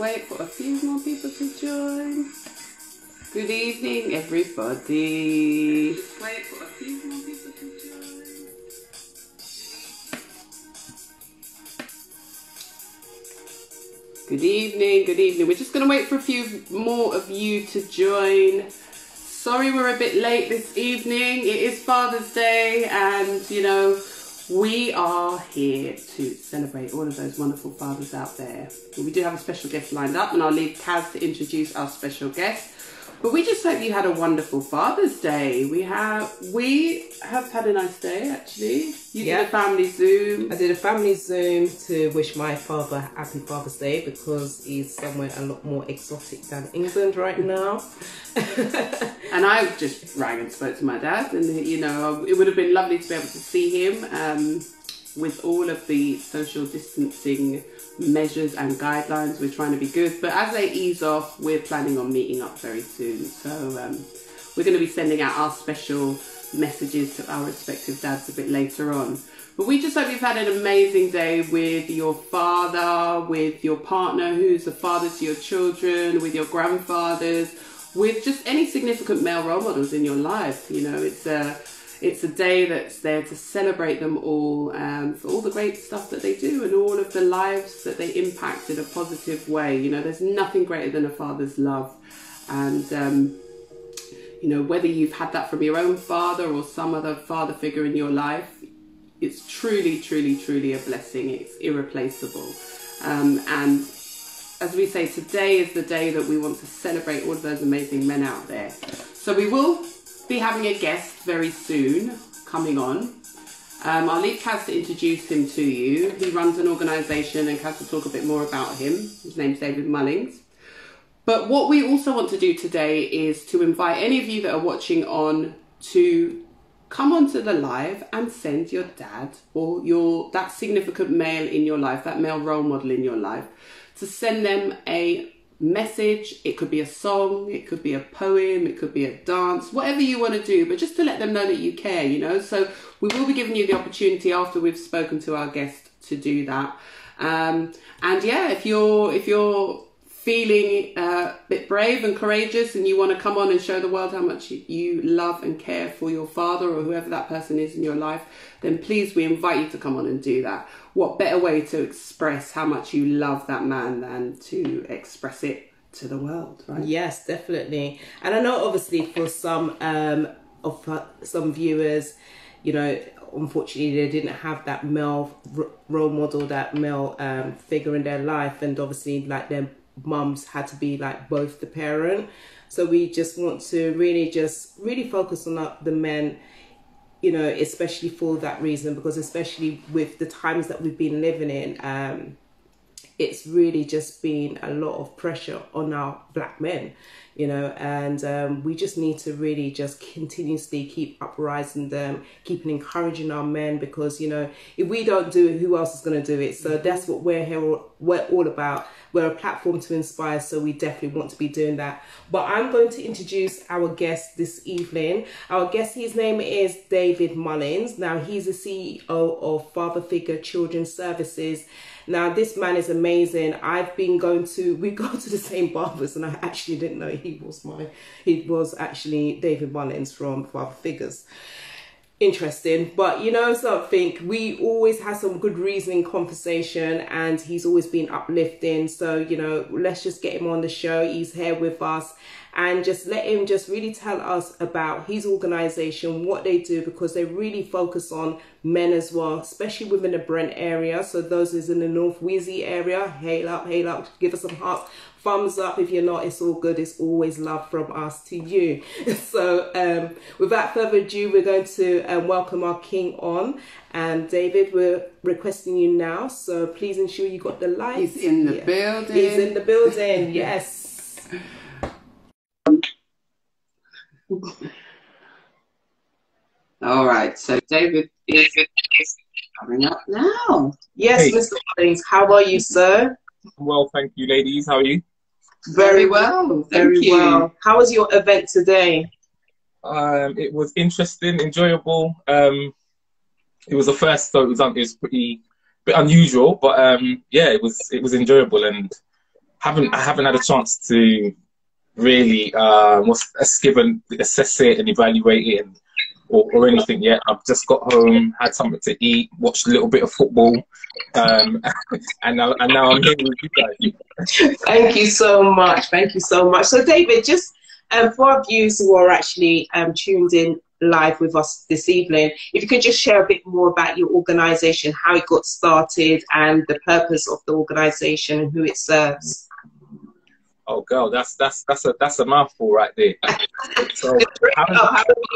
wait for a few more people to join. Good evening, everybody. Just wait for a few more people to join. Good evening, good evening. We're just going to wait for a few more of you to join. Sorry we're a bit late this evening. It is Father's Day, and you know, we are here to celebrate all of those wonderful fathers out there. But we do have a special guest lined up, and I'll leave Kaz to introduce our special guest. But we just hope you had a wonderful Father's Day. We have had a nice day, actually. You did a family Zoom. I did a family Zoom to wish my father happy Father's Day because he's somewhere a lot more exotic than England right now. And I just rang and spoke to my dad, and you know, it would have been lovely to be able to see him with all of the social distancing measures and guidelines. We're trying to be good, but as they ease off, we're planning on meeting up very soon. So we're going to be sending out our special messages to our respective dads a bit later on. But we just hope you've had an amazing day with your father, with your partner who's a father to your children, with your grandfathers, with just any significant male role models in your life. You know, it's a day that's there to celebrate them all for all the great stuff that they do and all of the lives that they impact in a positive way. You know, there's nothing greater than a father's love. And, you know, whether you've had that from your own father or some other father figure in your life, it's truly, truly, truly a blessing. It's irreplaceable. And as we say, today is the day that we want to celebrate all of those amazing men out there. So we will be having a guest very soon coming on. I'll leave Kaz to introduce him to you. He runs an organisation, and Kaz will talk a bit more about him. His name's David Mullings. But what we also want to do today is to invite any of you that are watching on to come onto the live and send your dad or that significant male in your life, that male role model in your life, to send them a message. It could be a song, it could be a poem, it could be a dance, whatever you want to do, but just to let them know that you care, you know. So we will be giving you the opportunity after we've spoken to our guest to do that. And yeah, if you're feeling a bit brave and courageous and you want to come on and show the world how much you love and care for your father or whoever that person is in your life, then please, we invite you to come on and do that. What better way to express how much you love that man than to express it to the world, right? Yes, definitely. And I know obviously for some some viewers, you know, unfortunately they didn't have that male role model, that male figure in their life, and obviously like their mums had to be like both the parent. So we just want to really focus on the men, you know, especially for that reason, because especially with the times that we've been living in, it's really just been a lot of pressure on our black men, you know, and we just need to really just continuously keep uprising them, keep encouraging our men, because, you know, if we don't do it, who else is going to do it? So that's what we're all about. We're a platform to inspire, so we definitely want to be doing that. But I'm going to introduce our guest this evening. Our guest, his name is David Mullings. Now, he's the CEO of Father Figure Children's Services. Now, this man is amazing. We go to the same barbers, and I actually didn't know he was actually David Mullings from Father Figures. Interesting. But you know something, we always have some good reasoning conversation, and he's always been uplifting. So, you know, let's just get him on the show. He's here with us, and just let him just really tell us about his organization, what they do, because they really focus on men as well, especially within the Brent area. So those is in the North Wheezy area, hail up, give us some hearts. Thumbs up. If you're not, it's all good. It's always love from us to you. So without further ado, we're going to welcome our king on. And David, we're requesting you now, so please ensure you got the lights. He's in the building. He's in the building, yes. All right, so David is coming up now. Yes, hey. Mr. Mullings, how are you, sir? Well, thank you, ladies. How are you? Very well, very well. How was your event today? It was interesting, enjoyable. It was the first, so it was pretty bit unusual, but yeah, it was enjoyable, and I haven't had a chance to really assess it and evaluate it or anything yet. I've just got home, had something to eat, watched a little bit of football, and now I'm here with you guys. Thank you so much. Thank you so much. So, David, just for our viewers who are actually tuned in live with us this evening, if you could just share a bit more about your organisation, how it got started, and the purpose of the organisation and who it serves. Oh, girl, that's a mouthful right there. So, how do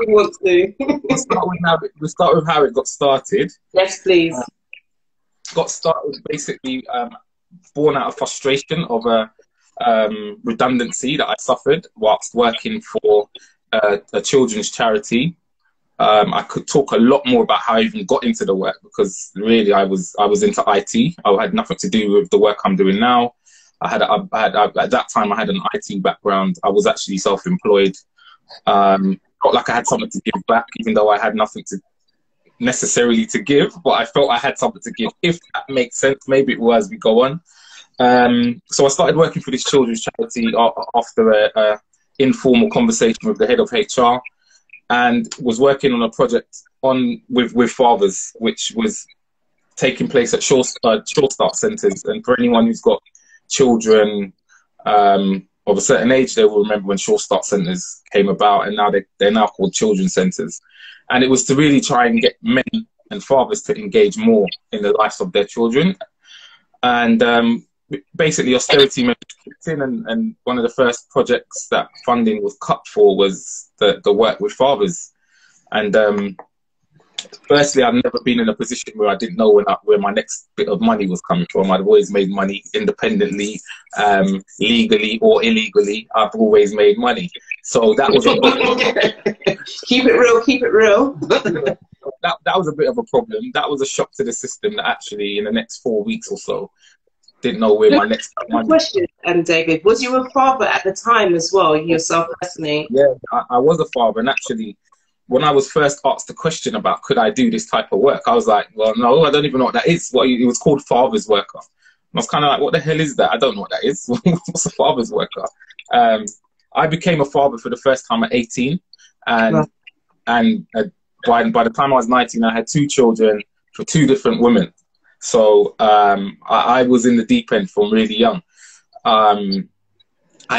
you want to? we'll start with how it got started. Yes, please. Got started basically born out of frustration of a redundancy that I suffered whilst working for a children's charity. I could talk a lot more about how I even got into the work, because really I was into IT. I had nothing to do with the work I'm doing now. At that time I had an IT background. I was actually self-employed. Felt like I had something to give back, even though I had nothing to necessarily to give, but I felt I had something to give, if that makes sense. Maybe it will as we go on. So I started working for this children's charity after a informal conversation with the head of HR, and was working on a project with fathers, which was taking place at Short Start centres. And for anyone who's got children of a certain age, they will remember when Short Start centres came about, and now they're now called children's centres. And it was to really try and get men and fathers to engage more in the lives of their children. And basically austerity measures kicked in, and one of the first projects that funding was cut for was the work with fathers. And firstly, I've never been in a position where I didn't know where my next bit of money was coming from. I'd always made money independently, legally or illegally. I've always made money. So that was keep it real, keep it real. that was a bit of a problem. That was a shock to the system, that actually in the next 4 weeks or so, didn't know where my next money. Question, David, was you a father at the time as well, yourself personally? Yeah, I was a father, and actually, when I was first asked the question about could I do this type of work, I was like, well, no, I don't even know what that is. It was called father's worker. And I was kind of like, what the hell is that? I don't know what that is. What's a father's worker? I became a father for the first time at 18, and by the time I was 19, I had 2 children for 2 different women. So I was in the deep end from really young. I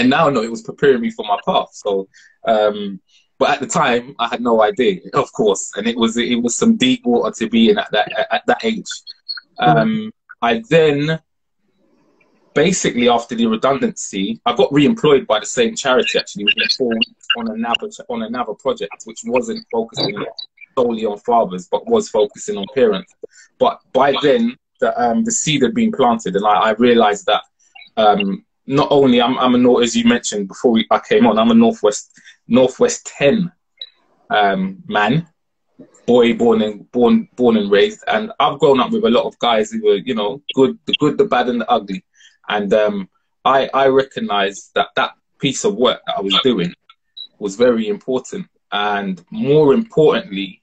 now know it was preparing me for my path. So, but at the time, I had no idea, of course, and it was some deep water to be in at that age. I then, basically after the redundancy, I got re-employed by the same charity actually within 4 weeks on another project, which wasn't focusing solely on fathers, but was focusing on parents. But by then, the seed had been planted, and I realised that not only as you mentioned before I came on, I'm a Northwest 10 man, boy, born and raised, and I've grown up with a lot of guys who were, the good, the bad, and the ugly, and I recognised that piece of work that I was doing was very important, and more importantly,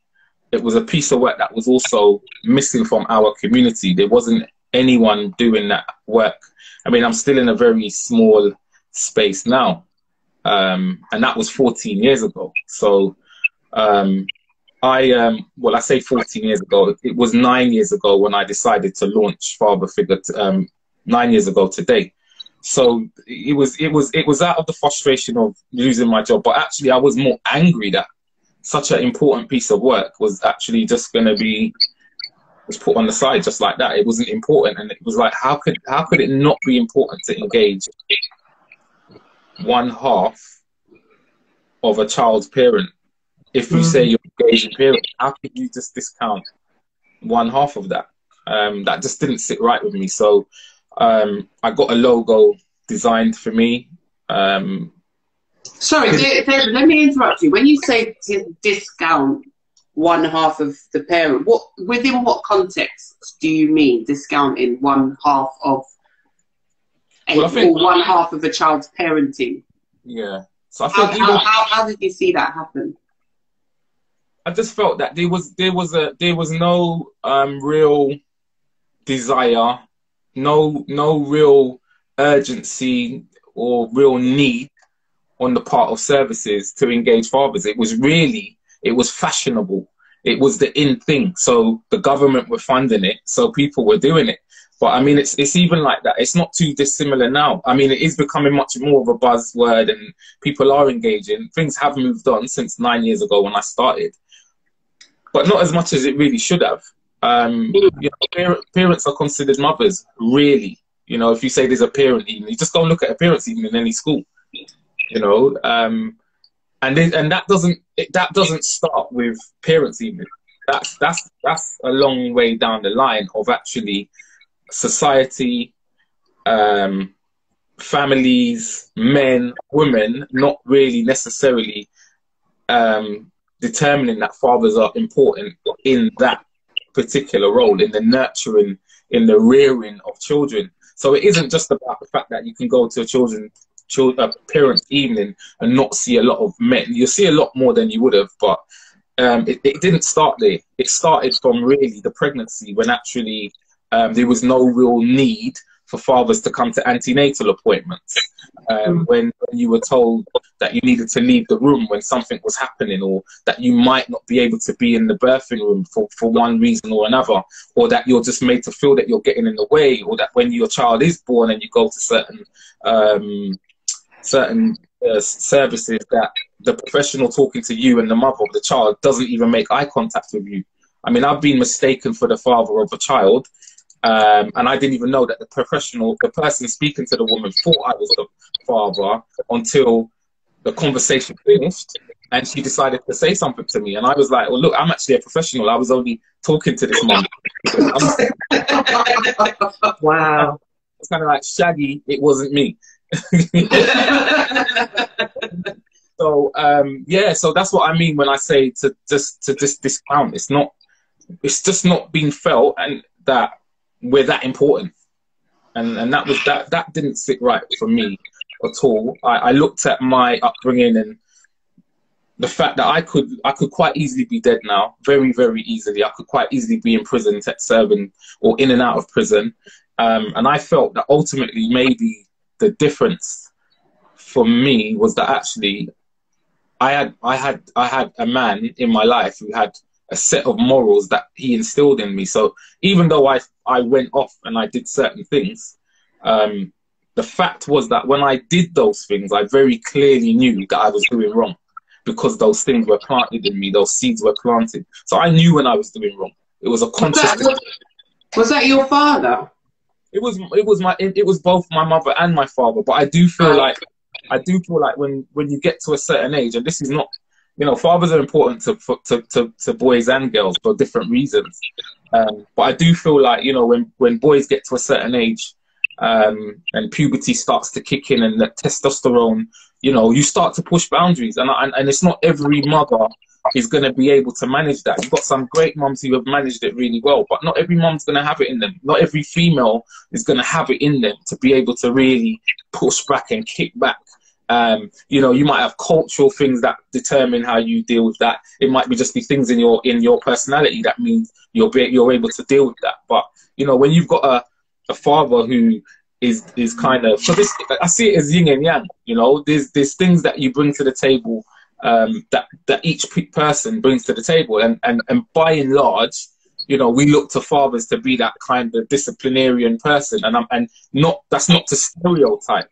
it was a piece of work that was also missing from our community. There wasn't anyone doing that work. I mean, I'm still in a very small space now, and that was 14 years ago. So I say 14 years ago. It was 9 years ago when I decided to launch Father Figure. 9 years ago today. So it was out of the frustration of losing my job, but actually I was more angry that such an important piece of work was actually just going to be put on the side just like that. It wasn't important, and it was like, how could it not be important to engage one half of a child's parent? If you say you're engaging parent, how could you just discount one half of that? That just didn't sit right with me. So I got a logo designed for me. Sorry, David, let me interrupt you. When you say to discount one half of the parent, within what context do you mean discounting one half of one half of a child's parenting? Yeah. So I think how did you see that happen? I just felt that there was no real desire, no real urgency or real need on the part of services to engage fathers. It was fashionable. It was the in thing. So the government were funding it, so people were doing it. But I mean, it's even like that. It's not too dissimilar now. I mean, it is becoming much more of a buzzword, and people are engaging. Things have moved on since 9 years ago when I started, but not as much as it really should have. You know, parents are considered mothers, really. You know, if you say there's a parent evening, you just go and look at a parents' evening in any school. You know, and that doesn't start with parents' evening. That's a long way down the line of actually society, families, men, women, not really necessarily determining that fathers are important in that particular role, in the nurturing, in the rearing of children. So it isn't just about the fact that you can go to a parents' evening and not see a lot of men. You'll see a lot more than you would have, but it didn't start there. It started from really the pregnancy, when actually there was no real need for fathers to come to antenatal appointments. When you were told that you needed to leave the room when something was happening, or that you might not be able to be in the birthing room for one reason or another, or that you're just made to feel that you're getting in the way, or that when your child is born and you go to certain services, that the professional talking to you and the mother of the child doesn't even make eye contact with you. I mean, I've been mistaken for the father of a child, and I didn't even know that the person speaking to the woman, thought I was the father until the conversation finished and she decided to say something to me. And I was like, well, look, I'm actually a professional. I was only talking to this mom. Wow. It's kind of like, Shaggy, it wasn't me. So yeah, so that's what I mean when I say to just discount. It's just not being felt, and that we're that important, and that didn't sit right for me at all. I looked at my upbringing and the fact that I could quite easily be dead now, very, very easily. I could quite easily be in prison, serving, or in and out of prison, and I felt that ultimately maybe the difference for me was that actually I had a man in my life who had a set of morals that he instilled in me. So even though I went off and I did certain things, the fact was that when I did those things, I very clearly knew that I was doing wrong, because those things were planted in me, those seeds were planted. So I knew when I was doing wrong. It was a conscious. Was that your father? It was both my mother and my father. But I do feel like when you get to a certain age, and this is not, you know, fathers are important to boys and girls for different reasons. But I do feel like, you know, when boys get to a certain age, and puberty starts to kick in, and the testosterone, you know, you start to push boundaries, and it's not every mother is going to be able to manage that. You've got some great mums who have managed it really well, but not every mum's going to have it in them. Not every female is going to have it in them to be able to really push back and kick back. You know, you might have cultural things that determine how you deal with that. It might be just be things in your personality that means you're able to deal with that. But you know, when you've got a father who is kind of, so this, I see it as yin and yang. You know, there's things that you bring to the table, that each person brings to the table, and by and large, you know, we look to fathers to be that kind of disciplinarian person, and that's not to stereotype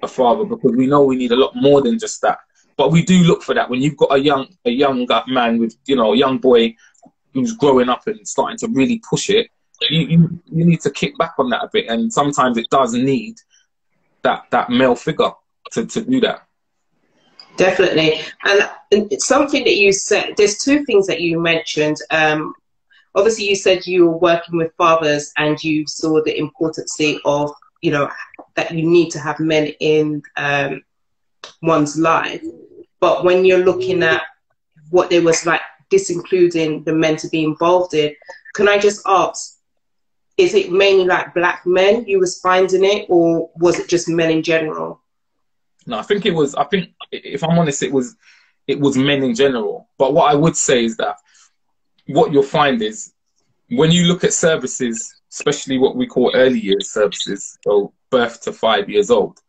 a father, because we know we need a lot more than just that. But we do look for that when you've got a young man with, you know, a young boy who's growing up and starting to really push it. You need to kick back on that a bit, and sometimes it does need that male figure to do that. Definitely. And something that you said, there's two things that you mentioned. Obviously you said you were working with fathers and you saw the importance of, you know, that you need to have men in one's life. But when you're looking at what there was like disincluding the men to be involved in, can I just ask, is it mainly like black men you was finding it, or was it just men in general? No, I think if I'm honest, it was men in general. But what I would say is that what you'll find is when you look at services, especially what we call early years services, so birth to 5 years old.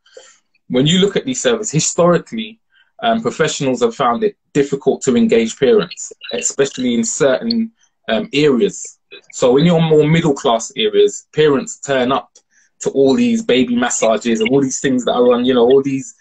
When you look at these services, historically, professionals have found it difficult to engage parents, especially in certain areas. So in your more middle class areas, parents turn up to all these baby massages and all these things that are on, you know, all these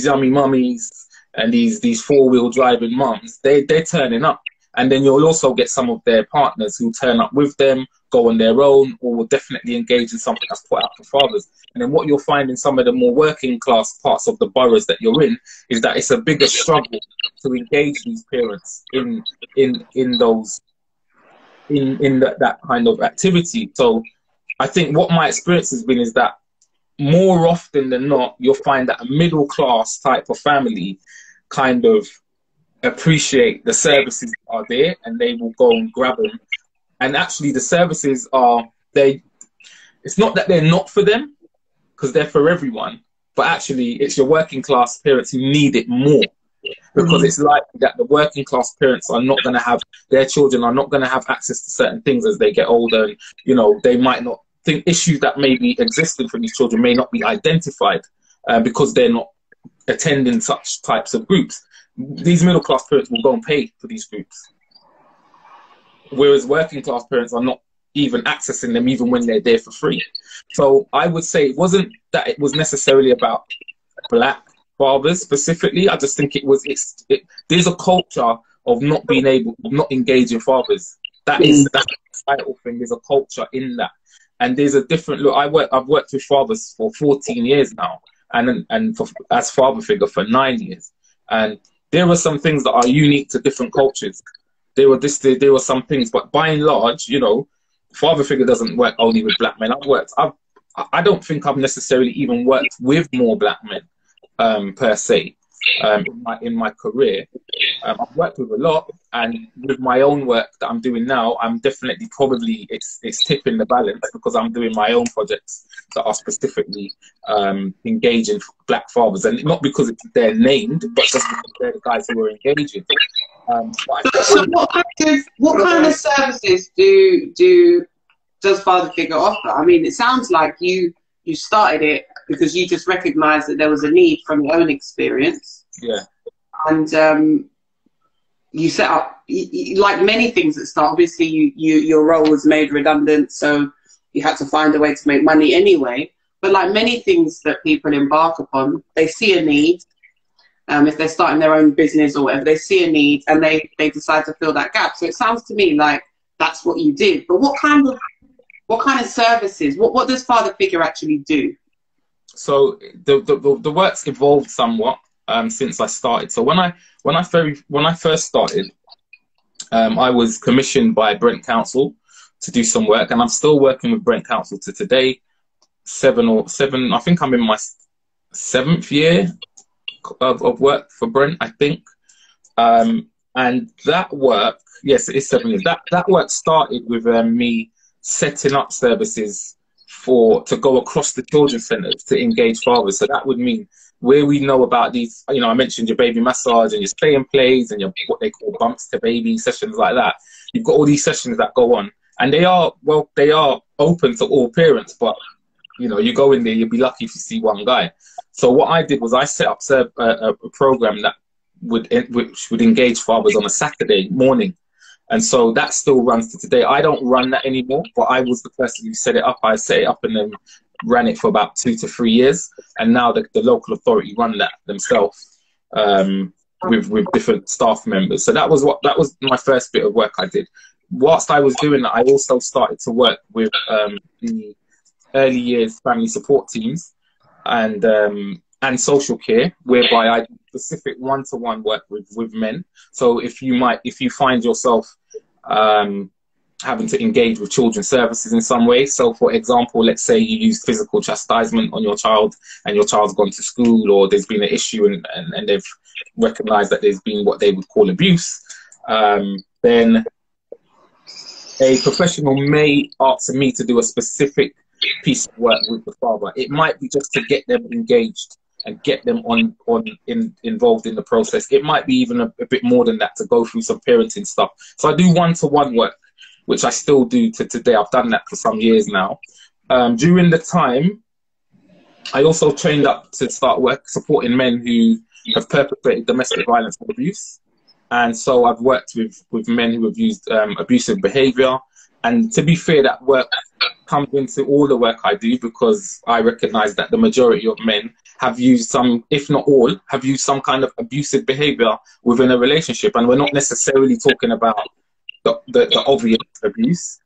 yummy mummies and these four-wheel driving mums. They're turning up. And then you'll also get some of their partners who turn up with them, go on their own, or will definitely engage in something that's put out for fathers. And then what you'll find in some of the more working class parts of the boroughs that you're in is that it's a bigger struggle to engage these parents in that kind of activity. So I think what my experience has been is that more often than not, you'll find that a middle class type of family kind of appreciate the services that are there, and they will go and grab them. And actually the services it's not that they're not for them, because they're for everyone, but actually it's your working class parents who need it more, because it's likely that the working class parents are not going to have, their children are not going to have access to certain things as they get older. And, you know, they might not think issues that may be existing for these children may not be identified because they're not attending such types of groups. These middle class parents will go and pay for these groups, whereas working class parents are not even accessing them even when they're there for free. So I would say it wasn't that it was necessarily about black fathers specifically. I just think there's a culture of not being able, not engaging fathers. That's the vital thing. There's a culture in that, and there's a different look. I've worked with fathers for 14 years now, and as father figure for 9 years, and there were some things that are unique to different cultures. There were some things, but by and large, you know, father figure doesn't work only with black men. I don't think I've necessarily even worked with more black men per se in my career. I've worked with a lot, and with my own work that I'm doing now, I'm definitely probably it's tipping the balance, because I'm doing my own projects that are specifically engaging black fathers, and not because they're named, but just because they're the guys who are engaging. So what kind of services does Father Figure offer? I mean, it sounds like you started it because you just recognised that there was a need from your own experience. Yeah. And you set up, like many things that start, obviously your role was made redundant, so you had to find a way to make money anyway. But like many things that people embark upon, they see a need. If they're starting their own business or whatever, they see a need and they decide to fill that gap. So it sounds to me like that's what you did. But what kind of services, what does Father Figure actually do? So the work's evolved somewhat since I started. So when I first started, I was commissioned by Brent Council to do some work, and I'm still working with Brent Council to today. I think I'm in my 7th year of work for Brent, I think. And that work, yes, it is 7 years. That work started with me setting up services to go across the children's centres to engage fathers. So that would mean where we know about these, you know, I mentioned your baby massage and your stay and plays and your what they call bumps to baby sessions like that. You've got all these sessions that go on, and they are open to all parents, but you know, you go in there, you'll be lucky if you see one guy. So what I did was I set up a program which would engage fathers on a Saturday morning. And so that still runs to today. I don't run that anymore, but I was the person who set it up. I set it up and then ran it for about 2 to 3 years. And now the local authority run that themselves with different staff members. So that was my first bit of work I did. Whilst I was doing that, I also started to work with the early years family support teams and social care, whereby I do specific one-to-one work with men. So if you find yourself having to engage with children's services in some way, so for example, let's say you use physical chastisement on your child and your child's gone to school, or there's been an issue and they've recognized that there's been what they would call abuse, then a professional may ask me to do a specific piece of work with the father. It might be just to get them engaged and get them involved in the process. It might be even a bit more than that, to go through some parenting stuff. So I do one-to-one work, which I still do to today. I've done that for some years now. During the time I also trained up to start work supporting men who have perpetrated domestic violence and abuse. And so I've worked with men who have used abusive behaviour. And to be fair, that work comes into all the work I do, because I recognise that the majority of men have used some, if not all, have used some kind of abusive behaviour within a relationship. And we're not necessarily talking about the obvious abuse.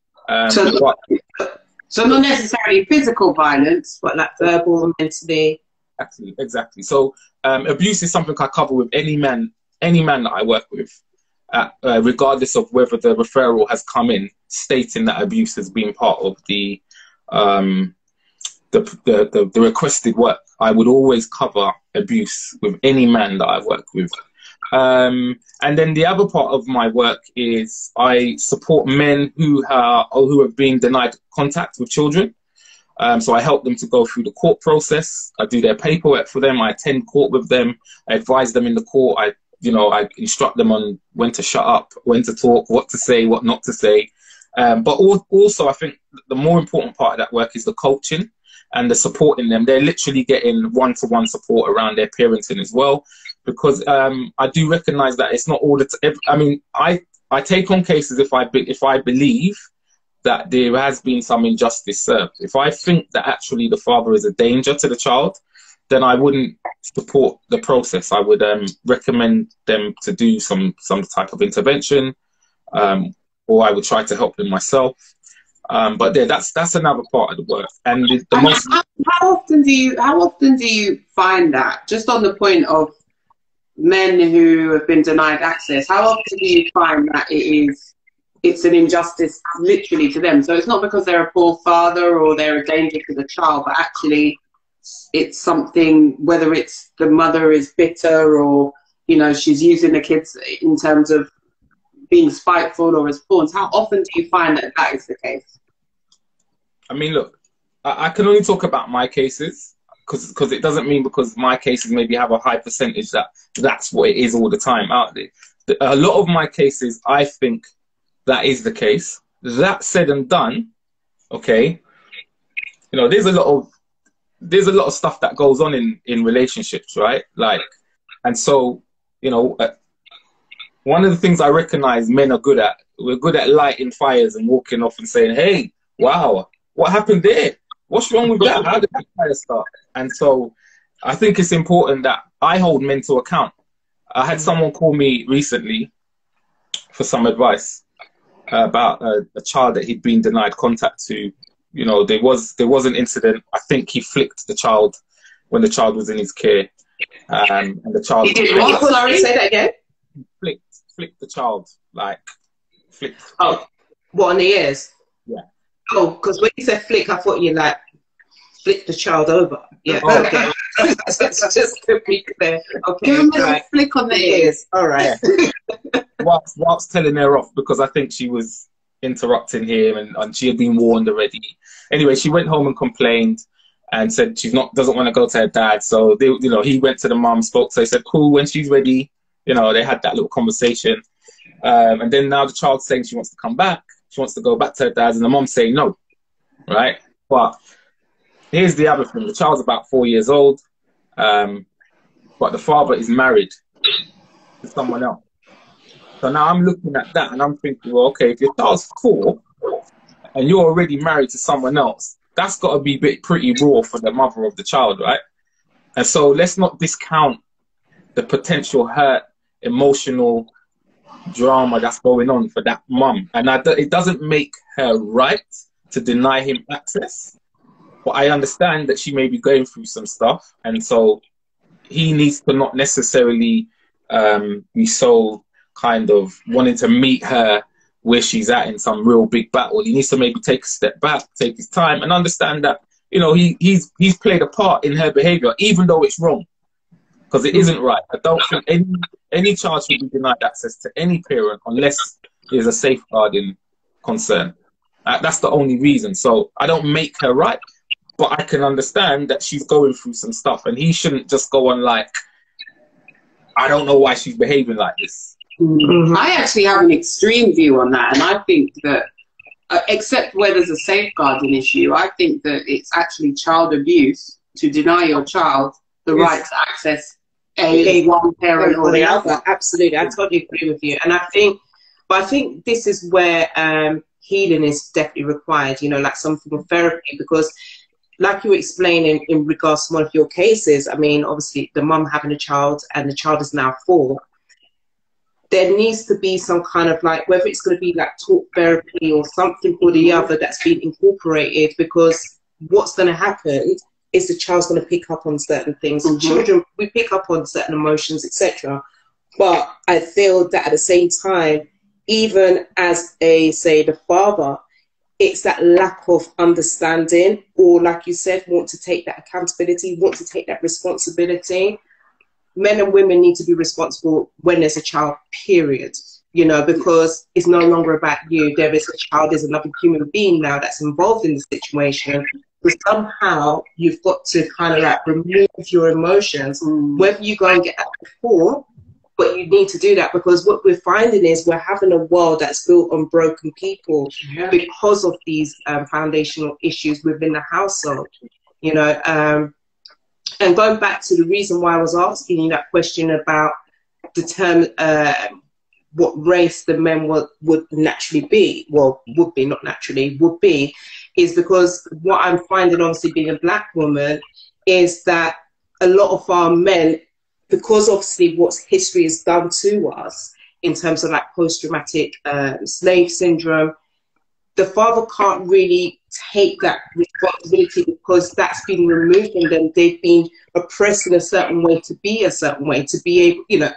So not necessarily physical violence, but like verbal and mentally. Exactly. So abuse is something I cover with any man that I work with, regardless of whether the referral has come in stating that abuse has been part of the requested work. I would always cover abuse with any man that I work with. And then the other part of my work is I support men who have been denied contact with children. So I help them to go through the court process. I do their paperwork for them. I attend court with them. I advise them in the court. I instruct them on when to shut up, when to talk, what to say, what not to say. But also, I think the more important part of that work is the coaching and the supporting them. They're literally getting one-to-one support around their parenting as well. Because I do recognise that it's not all the I mean, I take on cases if I believe that there has been some injustice served. If I think that actually the father is a danger to the child, then I wouldn't support the process. I would recommend them to do some type of intervention, or I would try to help them myself. But yeah, that's another part of the work. And how often do you find that, just on the point of men who have been denied access, how often do you find that it's an injustice literally to them? So it's not because they're a poor father or they're a danger to the child, but actually it's something, whether it's the mother is bitter or, she's using the kids in terms of being spiteful or as pawns. How often do you find that is the case? I mean, look, I can only talk about my cases, because it doesn't mean because my cases maybe have a high percentage that's what it is all the time out there. A lot of my cases, I think that is the case. That said and done, okay, there's a lot of stuff that goes on in relationships, right? And so, one of the things I recognize men are good at, we're good at lighting fires and walking off and saying, hey, wow, what happened there? What's wrong with that? How did that fire start? And so I think it's important that I hold men to account. I had someone call me recently for some advice about a child that he'd been denied contact to. There was an incident. I think he flicked the child when the child was in his care. And the child... He did what? Sorry, say that again. Flicked the child, flicked. Oh, what, on the ears? Yeah. Oh, because when you said flick, I thought you flick the child over. Yeah. Oh. Okay. Just to be clear. Okay. Give him a flick on the ears. All right. Yeah. whilst telling her off, because I think she was interrupting him and she had been warned already. Anyway, she went home and complained and said she doesn't want to go to her dad. So he went to the mum, spoke to her, said, cool, when she's ready. They had that little conversation. And then now the child's saying she wants to come back. She wants to go back to her dad's, and the mom's saying no, right? But here's the other thing. The child's about 4 years old, but the father is married to someone else. So now I'm looking at that and I'm thinking, well, okay, if your child's 4 and you're already married to someone else, that's got to be pretty raw for the mother of the child, right? And so let's not discount the potential hurt, emotional drama that's going on for that mum. And it doesn't make her right to deny him access, but I understand that she may be going through some stuff, and so he needs to not necessarily be so kind of wanting to meet her where she's at in some real big battle. He needs to maybe take a step back, take his time, and understand that he's played a part in her behavior, even though it's wrong, because it isn't right. I don't think any child should be denied access to any parent unless there's a safeguarding concern. That's the only reason. So I don't make her right, but I can understand that she's going through some stuff, and he shouldn't just go on I don't know why she's behaving like this. I actually have an extreme view on that, and I think that, except where there's a safeguarding issue, I think that it's actually child abuse to deny your child the right to access one parent or the other. Absolutely, I totally agree with you. And I think this is where healing is definitely required, you know, like some form of therapy, because like you were explaining in regards to one of your cases, I mean, obviously the mum having a child and the child is now 4, there needs to be some kind of like, whether it's going to be like talk therapy or something or the other that's been incorporated, because what's going to happen is the child's going to pick up on certain things. Children, we pick up on certain emotions, etc. But I feel that at the same time, even as the father, it's that lack of understanding, or like you said, want to take that accountability, want to take that responsibility. Men and women need to be responsible when there's a child, period. You know, because it's no longer about you. There is a child, there's another human being now that's involved in the situation. But somehow you've got to kind of like remove your emotions, whether you go and get that before, but you need to do that, because what we're finding is we're having a world that's built on broken people because of these foundational issues within the household, you know. And going back to the reason why I was asking you that question about determine what race the men would naturally be, well, would be, not naturally, would be, is because what I'm finding, obviously being a black woman, is that a lot of our men, because obviously what history has done to us in terms of like post-traumatic slave syndrome, the father can't really take that responsibility because that's been removed from them. They've been oppressed in a certain way to be a certain way, to be able, you know,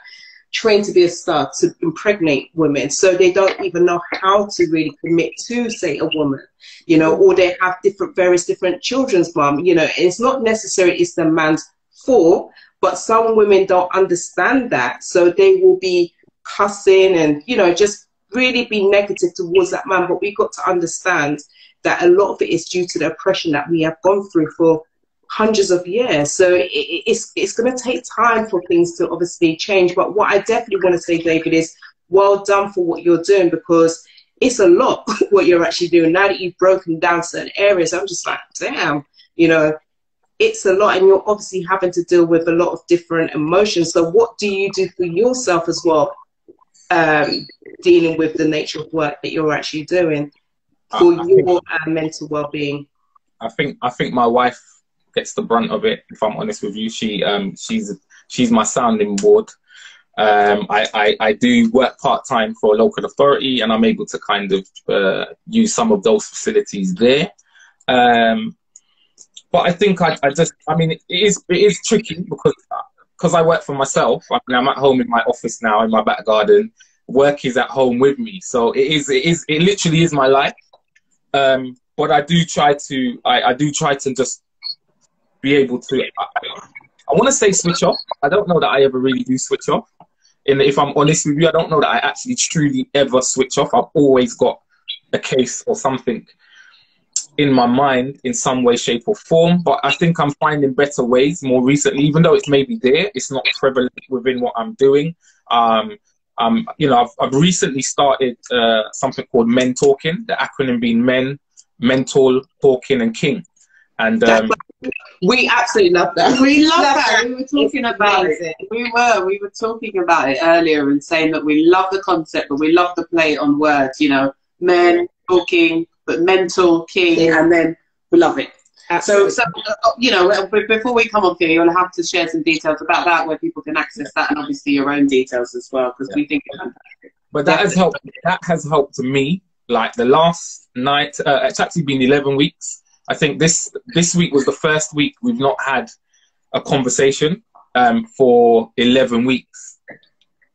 trained to be a star, to impregnate women. So they don't even know how to really commit to, say, a woman, you know, or they have various different children's mum, you know. It's not necessarily it's the man's fault, but some women don't understand that. So they will be cussing and, you know, just really be negative towards that man. But we've got to understand that a lot of it is due to the oppression that we have gone through for hundreds of years. So it's going to take time for things to obviously change. But what I definitely want to say, David, is well done for what you're doing, because it's a lot what you're actually doing. Now that you've broken down certain areas, I'm just like, damn, you know, it's a lot, and you're obviously having to deal with a lot of different emotions. So what do you do for yourself as well, dealing with the nature of work that you're actually doing for your mental well-being? I think my wife gets the brunt of it, if I'm honest with you. She's my sounding board. I do work part-time for a local authority, and I'm able to kind of use some of those facilities there. But I think I mean, it is tricky because I work for myself. I mean, I'm at home in my office now, in my back garden. Work is at home with me, so it literally is my life. But I do try to just be able to. I want to say switch off. I don't know that I ever really do switch off. And if I'm honest with you, I don't know that I actually truly ever switch off. I've always got a case or something in my mind in some way, shape or form. But I think I'm finding better ways more recently, even though it's maybe there, it's not prevalent within what I'm doing. You know, I've recently started something called Men Talking, the acronym being Men, Mental, Talking and King. And we absolutely love that. We love that. We were talking about it. We were talking about it earlier and saying that we love the concept, but we love to play on words, you know, men talking, but mental, king, and then we love it. Absolutely. So you know, before we come up here, you'll have to share some details about that, where people can access that, and obviously your own details as well, because we think it's fantastic. But that has helped me. Like the last night, it's actually been 11 weeks. I think this week was the first week we've not had a conversation for 11 weeks.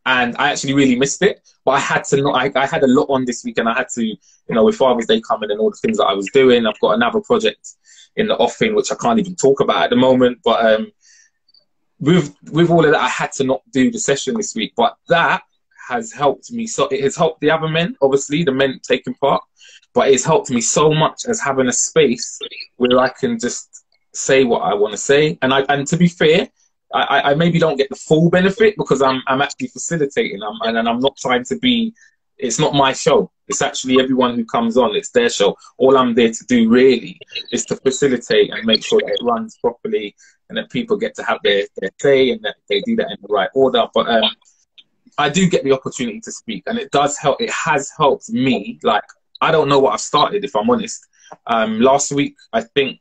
And I actually really missed it. But I had to I had a lot on this week, and I had to, you know, with Father's Day coming and all the things that I was doing, I've got another project in the offing, which I can't even talk about at the moment. But with all of that, I had to not do the session this week. But that has helped me. So it has helped the other men, obviously, the men taking part. But it's helped me so much as having a space where I can just say what I want to say. And to be fair, I maybe don't get the full benefit because I'm actually facilitating, and I'm not trying to be it's not my show. It's actually everyone who comes on. It's their show. All I'm there to do really is to facilitate and make sure that it runs properly and that people get to have their say and that they do that in the right order. But I do get the opportunity to speak, and it does help. It has helped me. Like, I don't know what I've started, if I'm honest. Last week, I think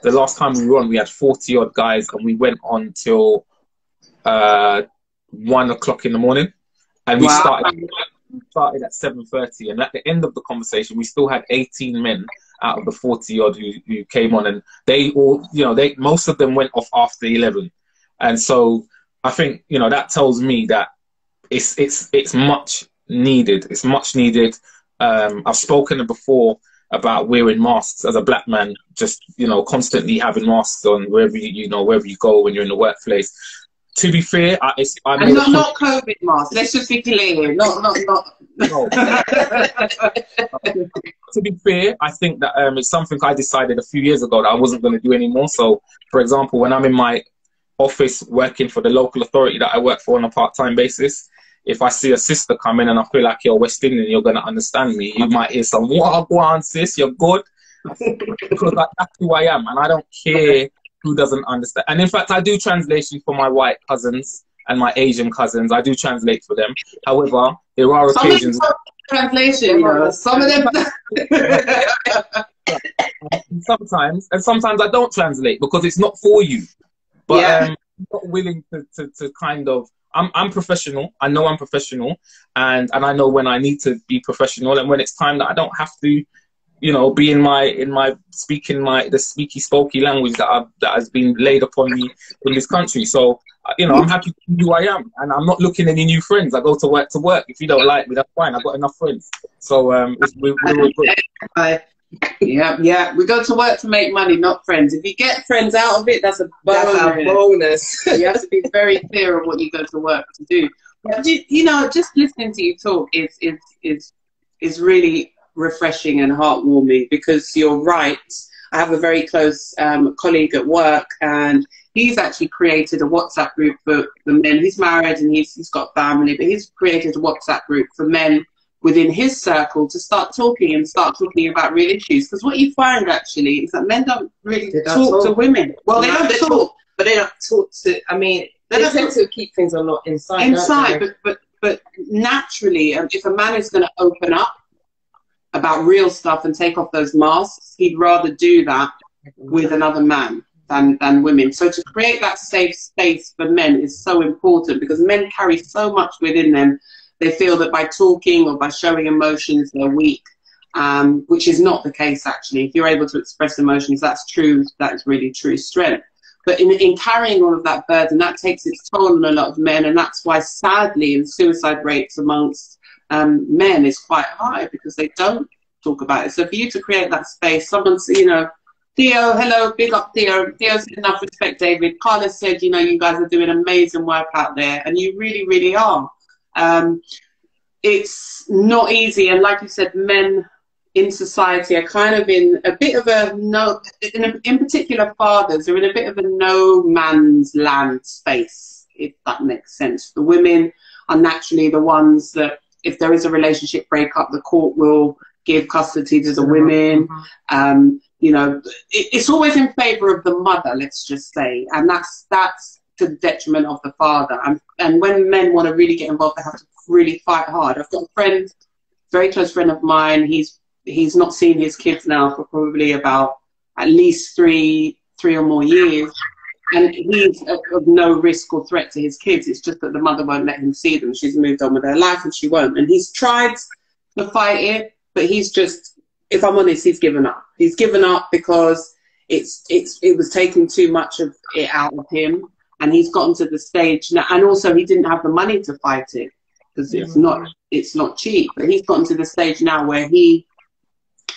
the last time we were on, we had 40 odd guys, and we went on till 1 o'clock in the morning, and we started at 7:30. And at the end of the conversation, we still had 18 men out of the 40 odd who came on, and they all, you know, most of them went off after 11. And so I think, you know, that tells me that it's much needed. It's much needed. I've spoken before about wearing masks as a black man, just, you know, constantly having masks on wherever you go when you're in the workplace. To be fair, I'm not COVID masks. Let's just be clear. Not. No. To be fair, I think that it's something I decided a few years ago that I wasn't going to do anymore. So, for example, when I'm in my office working for the local authority that I work for on a part-time basis, if I see a sister come in and I feel like you're West Indian, you're going to understand me. You might hear some, "What, go on, sis, you're good." Because that's who I am, and I don't care who doesn't understand. And in fact, I do translation for my white cousins and my Asian cousins. I do translate for them. However, there are occasions... Translation, you know, some of them... sometimes I don't translate because it's not for you. But I'm not willing to kind of... I'm professional. I know I'm professional, and I know when I need to be professional, and when it's time that I don't have to, you know, be in my speaking the speaky spokey language that has been laid upon me in this country. So, you know, I'm happy to be who I am, and I'm not looking any new friends. I go to work to work. If you don't like me, that's fine. I've got enough friends. So we're all good. Yeah. We go to work to make money, not friends. If you get friends out of it, that's a bonus. You have to be very clear on what you go to work to do. But you know, just listening to you talk is really refreshing and heartwarming, because you're right. I have a very close colleague at work, and he's actually created a WhatsApp group for men. He's married and he's got family, but he's created a WhatsApp group for men within his circle to start talking about real issues. Because what you find actually is that men don't really talk to women. Well, they don't talk, but they don't talk to. I mean, they tend to keep things a lot inside. But naturally, if a man is going to open up about real stuff and take off those masks, he'd rather do that with another man than women. So to create that safe space for men is so important, because men carry so much within them. They feel that by talking or by showing emotions, they're weak, which is not the case, actually. If you're able to express emotions, that's true. That's really true strength. But in carrying all of that burden, that takes its toll on a lot of men. And that's why, sadly, the suicide rates amongst men is quite high, because they don't talk about it. So for you to create that space, someone's, you know, Theo, hello, big up Theo. Theo's enough respect, David. Carla said, you know, you guys are doing amazing work out there, and you really, really are. It's not easy, and like you said, men in society are kind of in a bit of a in particular fathers are in a bit of a no man's land space, if that makes sense. The women are naturally the ones that, if there is a relationship breakup, the court will give custody to the women. You know, it's always in favour of the mother, let's just say, and that's to the detriment of the father. And when men want to really get involved, they have to really fight hard. I've got a friend, very close friend of mine. He's not seen his kids now for probably about at least three or more years, and he's of no risk or threat to his kids. It's just that the mother won't let him see them. She's moved on with her life, and she won't. And he's tried to fight it, but he's just, if I'm honest, he's given up. He's given up because it was taking too much of it out of him. And he's gotten to the stage now, and also he didn't have the money to fight it, because it's not cheap. But he's gotten to the stage now where he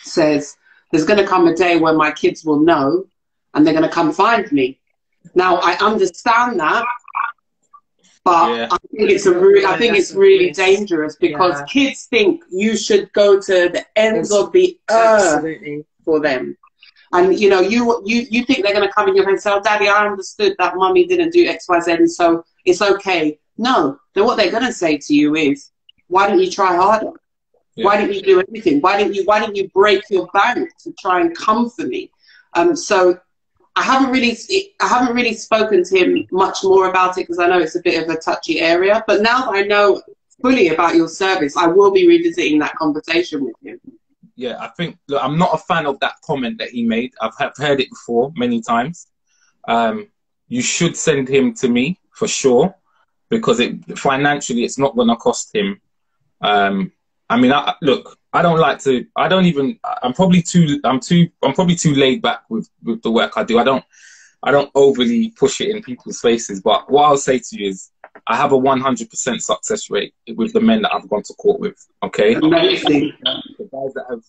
says, there's going to come a day when my kids will know, and they're going to come find me. Now, I understand that, but I think it's really dangerous, because kids think you should go to the ends of the earth for them. And, you know, you think they're going to come in your face and say, oh, Daddy, I understood that Mummy didn't do X, Y, Z, and so it's okay. No. Then what they're going to say to you is, why didn't you try harder? Yeah. Why didn't you do anything? Why didn't you break your bank to try and come for me? So I haven't really spoken to him much more about it because I know it's a bit of a touchy area. But now that I know fully about your service, I will be revisiting that conversation with him. Yeah, I think, look, I'm not a fan of that comment that he made. I've heard it before many times. You should send him to me for sure, because financially it's not going to cost him. I mean, look, I don't like to. I don't even. I'm probably too laid back with the work I do. I don't overly push it in people's faces. But what I'll say to you is, I have a 100% success rate with the men that I've gone to court with. Okay, amazing. The guys that have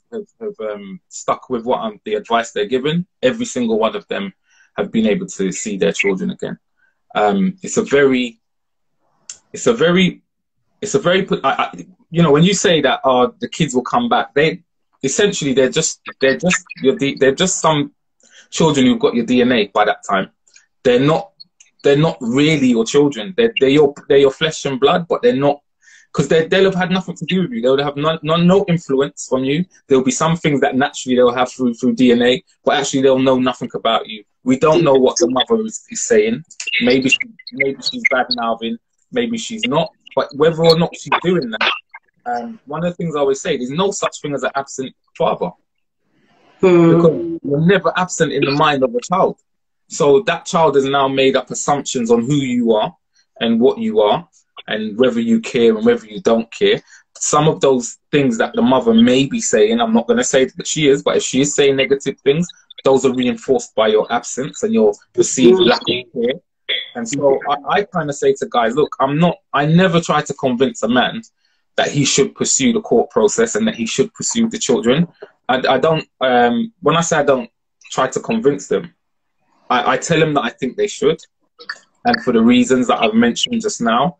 stuck with the advice they're given, every single one of them have been able to see their children again. It's a very you know, when you say that the kids will come back, they're just some children who've got your DNA by that time. They're not really your children. They're your flesh and blood, but they're not, because they'll have had nothing to do with you. They'll have no influence from you. There'll be some things that naturally they'll have through DNA, but actually they'll know nothing about you. We don't know what the mother is saying. Maybe she's bad mouthing, maybe she's not. But whether or not she's doing that, one of the things I always say, there's no such thing as an absent father. Because you're never absent in the mind of a child. So that child has now made up assumptions on who you are and what you are and whether you care and whether you don't care. Some of those things that the mother may be saying, I'm not going to say that she is, but if she is saying negative things, those are reinforced by your absence and your perceived lack of care. And so I kind of say to guys, look, I never try to convince a man that he should pursue the court process and that he should pursue the children. I don't, when I say I don't try to convince them, I tell them that I think they should, and for the reasons that I've mentioned just now.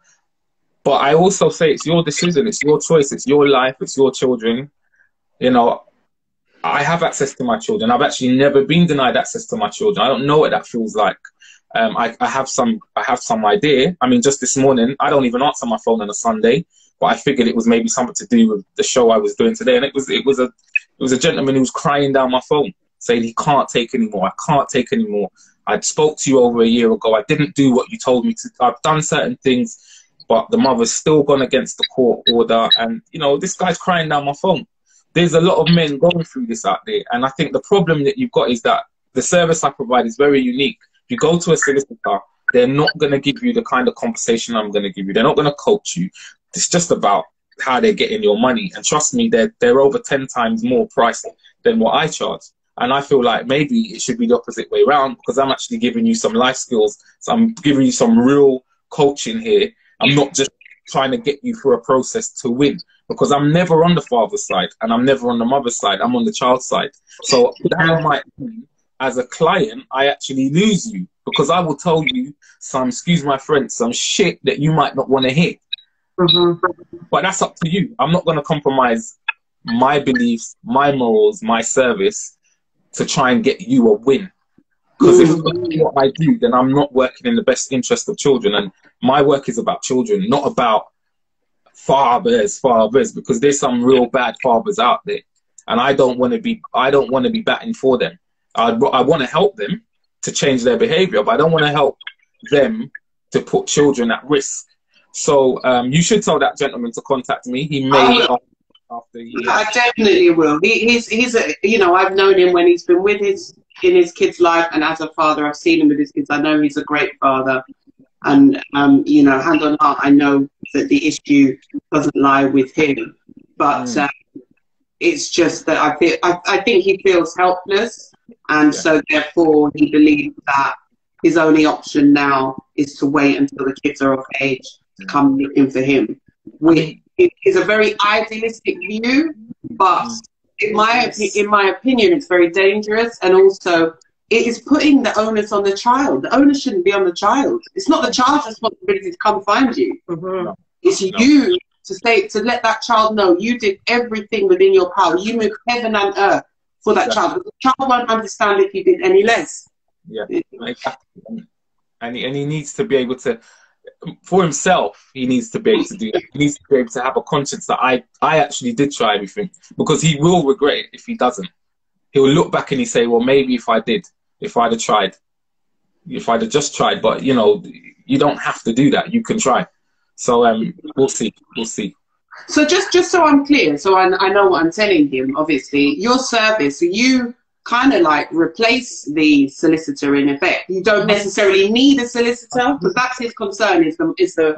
But I also say it's your decision, it's your choice, it's your life, it's your children. You know, I have access to my children. I've actually never been denied access to my children. I don't know what that feels like. I have some idea. I mean, just this morning, I don't even answer my phone on a Sunday, but I figured it was maybe something to do with the show I was doing today. And it was a gentleman who was crying down my phone, saying he can't take anymore. I can't take anymore. I spoke to you over a year ago. I didn't do what you told me to. I've done certain things, but the mother's still gone against the court order. And, you know, this guy's crying down my phone. There's a lot of men going through this out there. And I think the problem that you've got is that the service I provide is very unique. If you go to a solicitor, they're not going to give you the kind of conversation I'm going to give you. They're not going to coach you. It's just about how they're getting your money. And trust me, they're over 10 times more priced than what I charge. And I feel like maybe it should be the opposite way around, because I'm actually giving you some life skills. So I'm giving you some real coaching here. I'm not just trying to get you through a process to win, because I'm never on the father's side and I'm never on the mother's side. I'm on the child's side. So that might mean, as a client, I actually lose you, because I will tell you some, excuse my French, some shit that you might not want to hear. But that's up to you. I'm not going to compromise my beliefs, my morals, my service to try and get you a win. Because if that's what I do, then I'm not working in the best interest of children. And my work is about children, not about fathers, because there's some real bad fathers out there. And I don't want to be batting for them. I want to help them to change their behavior, but I don't want to help them to put children at risk. So you should tell that gentleman to contact me. He may after years. I definitely will. He's a, you know, I've known him when he's been in his kid's life, and as a father, I've seen him with his kids. I know he's a great father, and you know, hand on heart, I know that the issue doesn't lie with him, but it's just that I think he feels helpless, and so therefore he believes that his only option now is to wait until the kids are of age to come looking for him. It's a very idealistic view, but in my opinion, it's very dangerous, and also it is putting the onus on the child. The onus shouldn't be on the child. It's not the child's responsibility to come find you. It's you to let that child know you did everything within your power. You moved heaven and earth for that child. But the child won't understand if you did any less. Yeah, exactly. And he needs to be able to. for himself, he needs to be able to do that. He needs to be able to have a conscience that I actually did try everything, because he will regret it if he doesn't. He'll look back and he say, well, maybe if I'd have tried, if I'd have just tried. But you know, you don't have to do that. You can try. So we'll see. We'll see. So just so I'm clear, so I know what I'm telling him. Obviously, your service, so you kind of like replace the solicitor in effect. You don't necessarily need a solicitor, because that's his concern, is the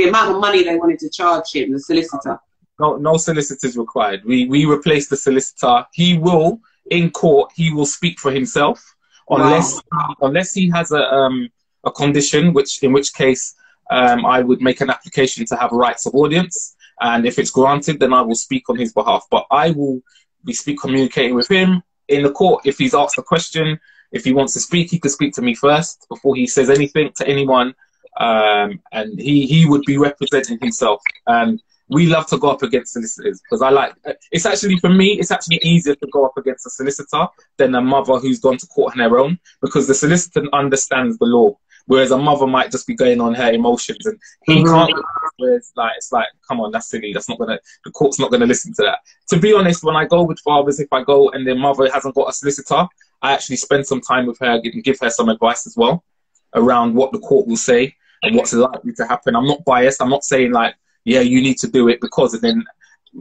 amount of money they wanted to charge him, the solicitor. No solicitors required. We replace the solicitor. He will, in court, he will speak for himself, unless he has a condition, in which case I would make an application to have rights of audience, and if it's granted, then I will speak on his behalf. But I will be communicating with him in the court. If he's asked a question, if he wants to speak, he could speak to me first before he says anything to anyone, and he would be representing himself. And we love to go up against solicitors, because it's actually, for me, it's actually easier to go up against a solicitor than a mother who's gone to court on their own, because the solicitor understands the law, whereas a mother might just be going on her emotions, and he can't. Where it's like, come on, that's silly. The court's not gonna listen to that. To be honest, when I go with fathers, if I go and their mother hasn't got a solicitor, I actually spend some time with her and give her some advice as well around what the court will say and what's likely to happen. I'm not biased. I'm not saying like, yeah, you need to do it because, and then,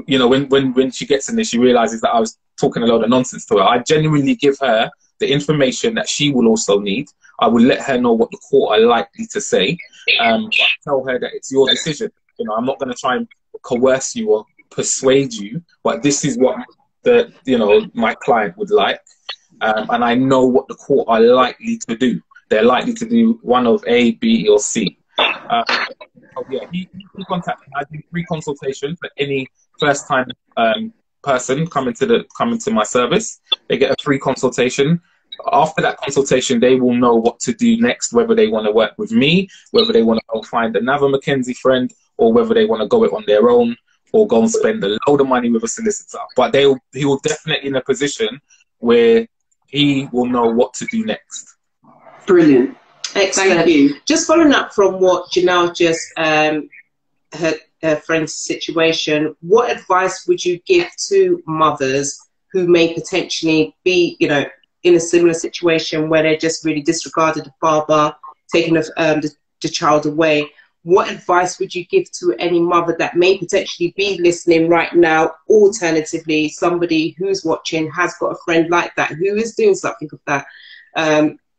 you know, when she gets in there, she realizes that I was talking a lot of nonsense to her. I genuinely give her the information that she will also need. I will let her know what the court are likely to say, but tell her that it's your decision. You know, I'm not going to try and coerce you or persuade you, but this is what my client would like, and I know what the court are likely to do. They're likely to do one of A, B, or C. Yeah, he contacted me. I do free consultation for any first-time person coming to my service. They get a free consultation. After that consultation, they will know what to do next, whether they want to work with me, whether they want to go find another Mackenzie friend, or whether they want to go it on their own, or go and spend a load of money with a solicitor. But he will definitely in a position where he will know what to do next. Brilliant. Excellent. Thank you. Just following up from what Janelle just her friend's situation, what advice would you give to mothers who may potentially be, you know, in a similar situation where they just really disregarded the father, taking the child away? What advice would you give to any mother that may potentially be listening right now? Alternatively, somebody who's watching has got a friend like that who is doing something of that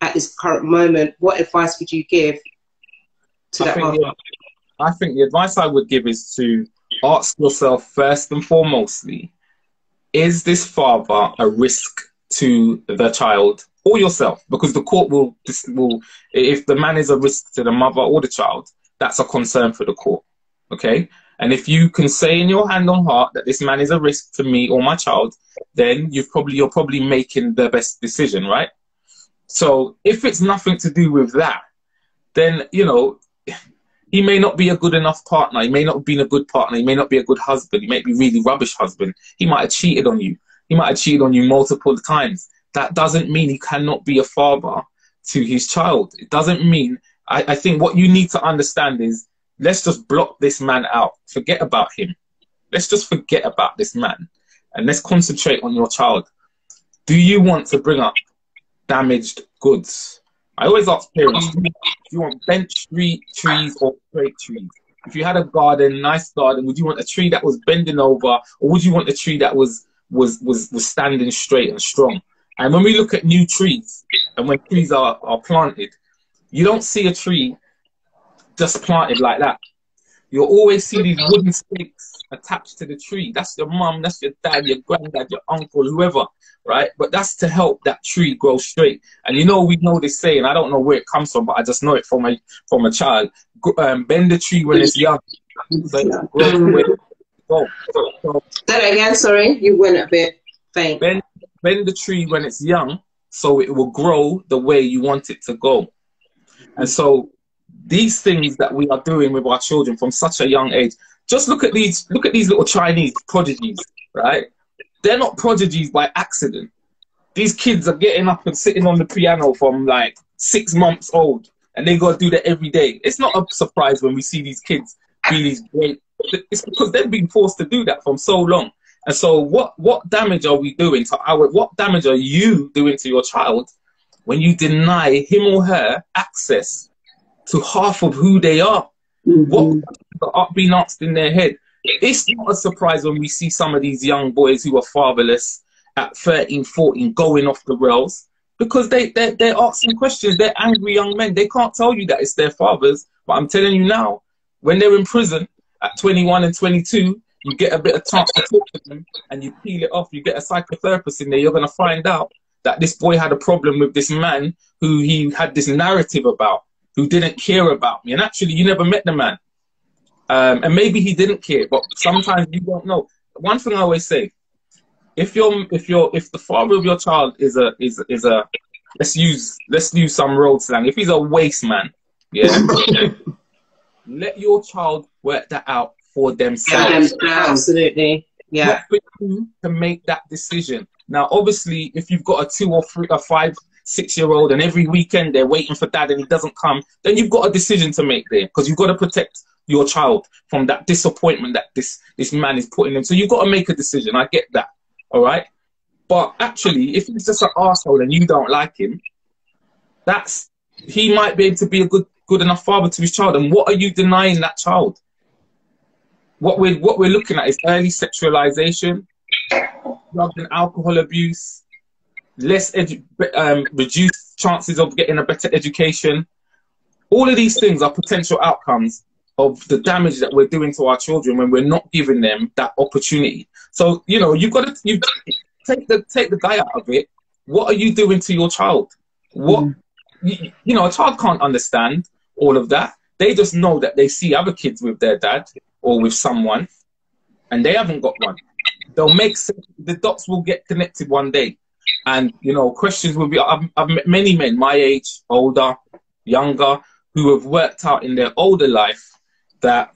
at this current moment. What advice would you give to that mother? I think the advice I would give is to ask yourself first and foremostly, is this father a risk to the child or yourself? Because the court will, if the man is a risk to the mother or the child, that's a concern for the court, okay? And if you can say in your hand on heart that this man is a risk to me or my child, then you're probably making the best decision, right? So if it's nothing to do with that, then, you know, he may not be a good enough partner. He may not have been a good partner. He may not be a good husband. He may be a really rubbish husband. He might have cheated on you. He might have cheated on you multiple times. That doesn't mean he cannot be a father to his child. It doesn't mean, I think what you need to understand is, let's just block this man out. Forget about him. Let's just forget about this man. And let's concentrate on your child. Do you want to bring up damaged goods? I always ask parents, do you want bench street trees or straight trees? If you had a garden, nice garden, would you want a tree that was bending over, or would you want a tree that was standing straight and strong? And when we look at new trees, and when trees are planted, you don't see a tree just planted like that. You'll always see these wooden stakes attached to the tree. That's your mum, that's your dad, your granddad, your uncle, whoever, right? But that's to help that tree grow straight. And you know, we know this saying, I don't know where it comes from, but I just know it from a child. Bend the tree when it's young. So that again, sorry, you went a bit faint. Bend the tree when it's young, so it will grow the way you want it to go. And so these things that we are doing with our children from such a young age, just look at these little Chinese prodigies, right? They're not prodigies by accident. These kids are getting up and sitting on the piano from like 6 months old and they got to do that every day. It's not a surprise when we see these kids be these great. It's because they've been forced to do that from so long. And so what damage are we doing to what damage are you doing to your child when you deny him or her access to half of who they are? What are being asked in their head? It's not a surprise when we see some of these young boys who are fatherless at 13, 14 going off the rails, because they're asking questions. They're angry young men. They can't tell you that it's their fathers, but I'm telling you now, when they're in prison at 21 and 22, you get a bit of chance to talk to them and you peel it off. You get a psychotherapist in there, you're going to find out that this boy had a problem with this man who he had this narrative about, who didn't care about me. And actually, you never met the man. And maybe he didn't care, but sometimes you don't know. One thing I always say, if the father of your child is a let's use some road slang. If he's a waste man, yeah, let your child work that out for themselves. Absolutely, yeah. Not for you to make that decision. Now, obviously, if you've got a 2 or 3 or 5, 6-year-old and every weekend they're waiting for dad and he doesn't come, then you've got a decision to make there, because you've got to protect your child from that disappointment that this man is putting in. So you've got to make a decision. I get that. All right. But actually, if he's just an arsehole and you don't like him, he might be able to be a good enough father to his child. And what are you denying that child? What we're looking at is early sexualization, drug and alcohol abuse, reduced chances of getting a better education. All of these things are potential outcomes of the damage that we're doing to our children when we're not giving them that opportunity. So, you know, you've got to take the guy out of it. What are you doing to your child? You know, a child can't understand all of that. They just know that they see other kids with their dad or with someone, and they haven't got one. They'll make sense. The dots will get connected one day, and you know, questions will be. I've met many men my age, older, younger, who have worked out in their older life that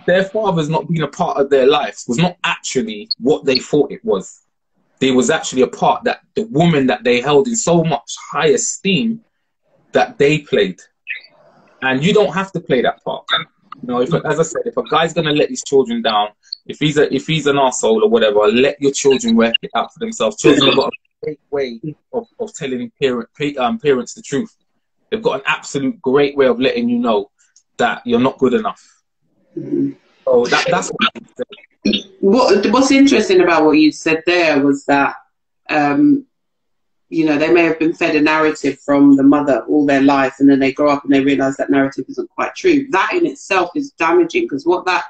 their father's not being a part of their lives was not actually what they thought it was. There was actually a part that the woman that they held in so much high esteem that they played. And you don't have to play that part. You know, as I said, if a guy's going to let his children down, if he's an arsehole or whatever, let your children work it out for themselves. Children have got a great way of telling parents the truth. They've got an absolute great way of letting you know that you're not good enough. So that's what I say. What's interesting about what you said there was that, you know, they may have been fed a narrative from the mother all their life, and then they grow up and they realise that narrative isn't quite true. That in itself is damaging, because what that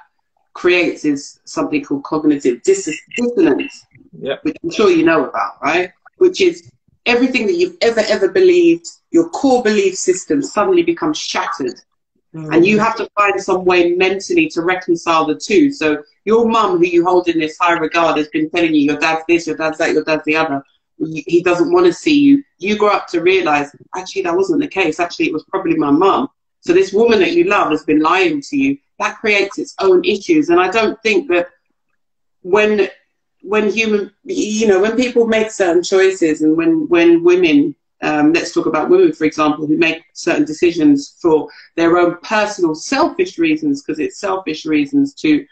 creates is something called cognitive dissonance, yep, which I'm sure you know about, right? Which is everything that you've ever believed, your core belief system suddenly becomes shattered. And you have to find some way mentally to reconcile the two. So your mum, who you hold in this high regard, has been telling you your dad's this, your dad's that, your dad's the other. He doesn't want to see you. You grow up to realise, actually, that wasn't the case. Actually, it was probably my mum. So this woman that you love has been lying to you. That creates its own issues. And I don't think that when people make certain choices, and when women, let's talk about women, for example, who make certain decisions for their own personal selfish reasons, because it's selfish reasons to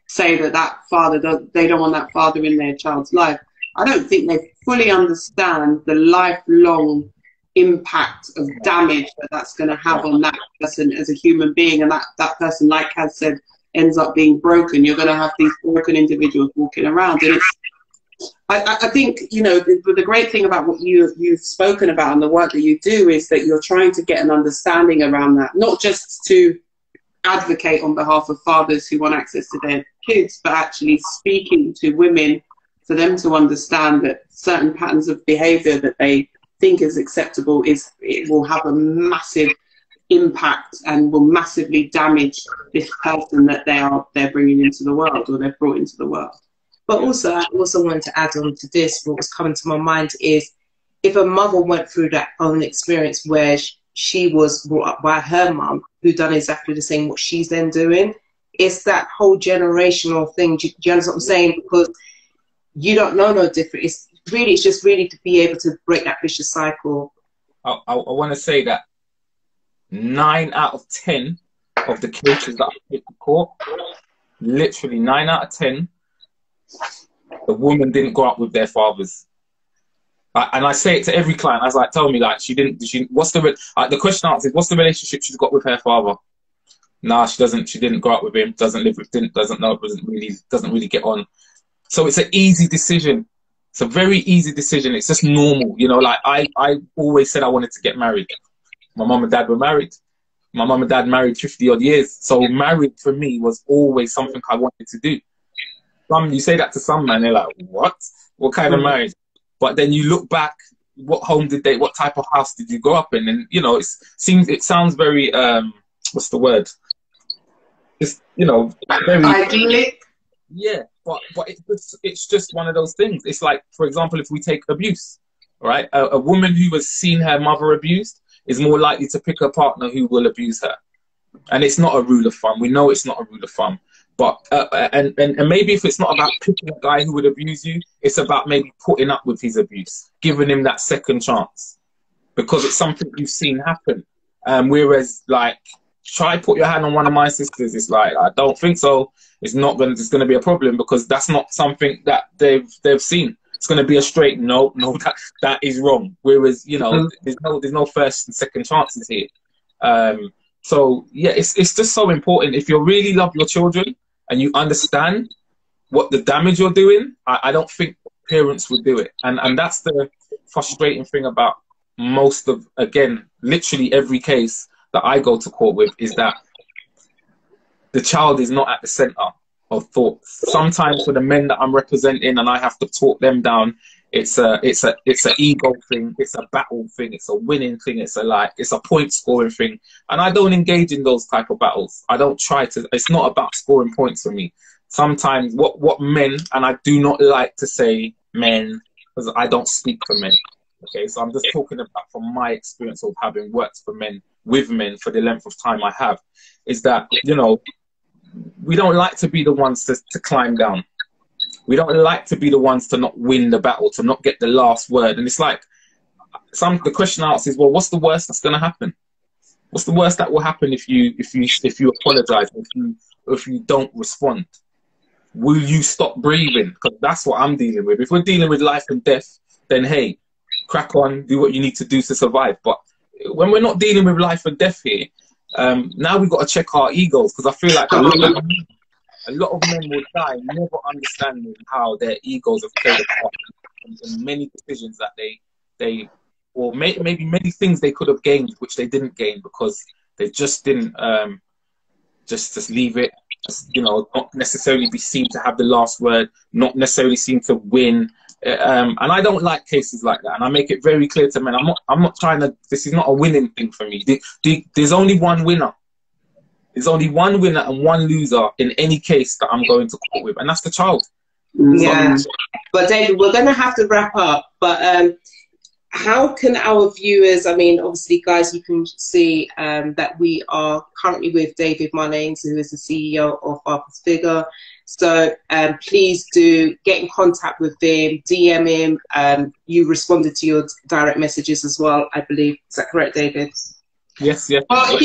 say that father, they don't want that father in their child's life. I don't think they fully understand the lifelong impact of damage that's going to have on that person as a human being, and that person, like Kaz said, ends up being broken. You're going to have these broken individuals walking around, and I think, you know, the great thing about what you've spoken about and the work that you do is that you're trying to get an understanding around that, not just to advocate on behalf of fathers who want access to their kids, but actually speaking to women for them to understand that certain patterns of behaviour that they think is acceptable it will have a massive impact and will massively damage this person that they're bringing into the world, or they've brought into the world. But also, I also wanted to add on to this, what was coming to my mind is, if a mother went through that own experience where she was brought up by her mum, who done exactly the same what she's then doing, it's that whole generational thing. Do you understand what I'm saying? Because you don't know no different. It's just really to be able to break that vicious cycle I want to say that 9 out of 10 of the cases that I take to court, literally 9 out of 10, the woman didn't grow up with their fathers. And I say it to every client. I was like, tell me, like, what's the question I asked is, what's the relationship she's got with her father? Nah, she didn't grow up with him, doesn't really get on. So it's an easy decision. It's a very easy decision. It's just normal. You know, like I always said I wanted to get married. My mum and dad were married. My mum and dad married 50 odd years. So married for me was always something I wanted to do. You say that to some man, they're like, what? What kind of marriage? But then you look back, what type of house did you grow up in? And, you know, it sounds very, what's the word? Just, you know, very idyllic. Yeah, but it's just one of those things. It's like, for example, if we take abuse, right? A woman who has seen her mother abused is more likely to pick a partner who will abuse her. And it's not a rule of thumb. We know it's not a rule of thumb. But and maybe if it's not about picking a guy who would abuse you, it's about maybe putting up with his abuse, giving him that second chance, because it's something you've seen happen. Whereas, like, try put your hand on one of my sisters, it's like, I don't think so. It's gonna be a problem, because that's not something that they've seen. It's gonna be a straight no, that is wrong. Whereas, you know, there's no first and second chances here. So yeah, it's just so important. If you really love your children and you understand what the damage you're doing, I don't think parents would do it. And that's the frustrating thing about most of, again, literally every case that I go to court with, is that the child is not at the center of thoughts. Sometimes for the men that I'm representing and I have to talk them down, it's an ego thing, it's a battle thing, it's a winning thing, it's a point scoring thing. And I don't engage in those type of battles. I don't try to. It's not about scoring points for me. Sometimes what men, and I do not like to say men, because I don't speak for men. Okay, so I'm just talking about from my experience of having worked for men, with men for the length of time I have, is that, you know, we don't like to be the ones to climb down. We don't like to be the ones to not win the battle, to not get the last word. And it's like, the question I ask is, well, what's the worst that's going to happen? What's the worst that will happen if you apologize, if you don't respond? Will you stop breathing? Because that's what I'm dealing with. If we're dealing with life and death, then hey, crack on, do what you need to do to survive. But when we're not dealing with life and death here, now we've got to check our egos, because I feel like a lot of men will die never understanding how their egos have played a part in many decisions that maybe many things they could have gained, which they didn't gain because they just didn't just leave it, you know, not necessarily be seen to have the last word, not necessarily seen to win. And I don't like cases like that, and I make it very clear to men, I'm not trying to, this is not a winning thing for me. There's only one winner. There's only one winner and one loser in any case that I'm going to court with, and that's the child. Yeah. But David, we're going to have to wrap up. But how can our viewers, I mean, obviously, guys, you can see that we are currently with David Mullings, who is the CEO of Father's Figure. So please do get in contact with him, DM him. You responded to your direct messages as well, I believe. Is that correct, David? Yes, yes. Well, if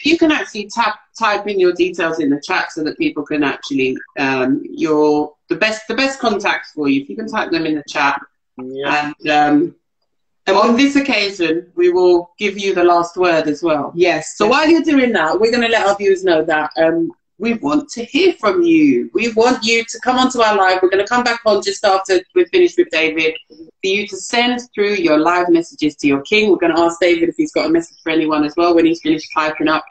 you can actually type in your details in the chat so that people can actually the best contacts for you. If you can type them in the chat, yeah. And on this occasion, we will give you the last word as well. Yes. So while you're doing that, we're going to let our viewers know that we want to hear from you. We want you to come onto our live. We're going to come back on just after we've finished with David, for you to send through your live messages to your king. We're going to ask David if he's got a message for anyone as well when he's finished typing up.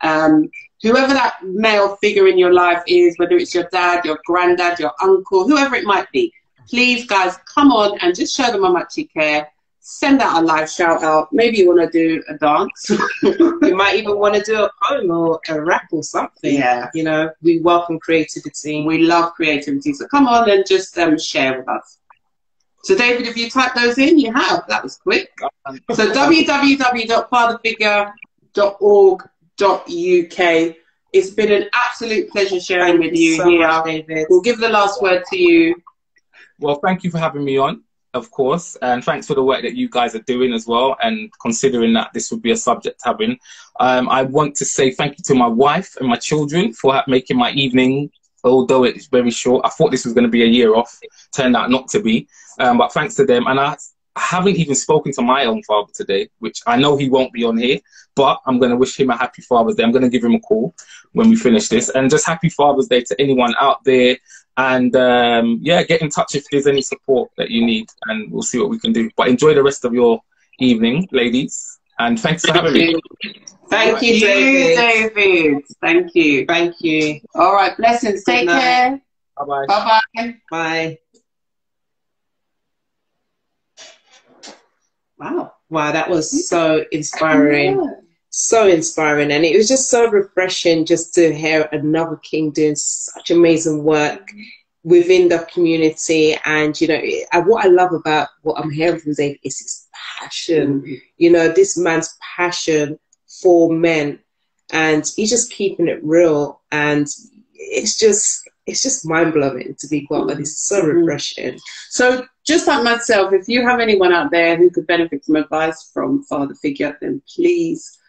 Whoever that male figure in your life is, whether it's your dad, your granddad, your uncle, whoever it might be, please, guys, come on and just show them how much you care. Send out a live shout out. Maybe you want to do a dance. You might even want to do a poem or a rap or something. Yeah. You know, we welcome creativity. We love creativity. So come on and just share with us. So David, if you type those in, you have. That was quick. So www.fatherfigure.org.uk. It's been an absolute pleasure sharing with you here. David. We'll give the last word to you. Well, thank you for having me on. of course, and thanks for the work that you guys are doing as well, and considering that this would be a subject having. I want to say thank you to my wife and my children for making my evening, although it's very short. I thought this was going to be a year off, turned out not to be, but thanks to them. And I haven't even spoken to my own father today, which I know he won't be on here, but I'm going to wish him a happy Father's Day. I'm going to give him a call when we finish this, and just happy Father's Day to anyone out there. And yeah, get in touch if there's any support that you need, and we'll see what we can do. But enjoy the rest of your evening, ladies, and thanks for having me. Thank you, David. Thank you. Thank you. All right, blessings. Take care. Bye-bye. Bye-bye. Bye. Wow. Wow, that was so inspiring. Yeah. So inspiring, and it was just so refreshing just to hear another king doing such amazing work within the community. And you know, what I love about what I'm hearing from Dave is his passion. You know, this man's passion for men, and he's just keeping it real, and it's just mind-blowing, to be quite honest. It's so refreshing. So just like myself, if you have anyone out there who could benefit from advice from father figure, then please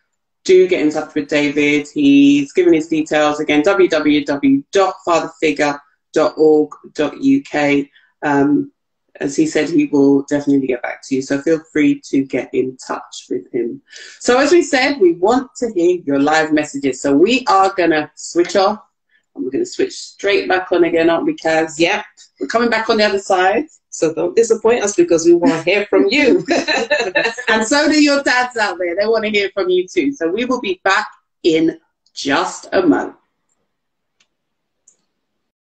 do get in touch with David. He's given his details again, www.fatherfigure.org.uk. As he said, he will definitely get back to you. So feel free to get in touch with him. So as we said, we want to hear your live messages. So we are going to switch off, and we're going to switch straight back on again, aren't we, Kaz? Yep. We're coming back on the other side. So don't disappoint us, because we want to hear from you. And so do your dads out there. They want to hear from you too. So we will be back in just a moment.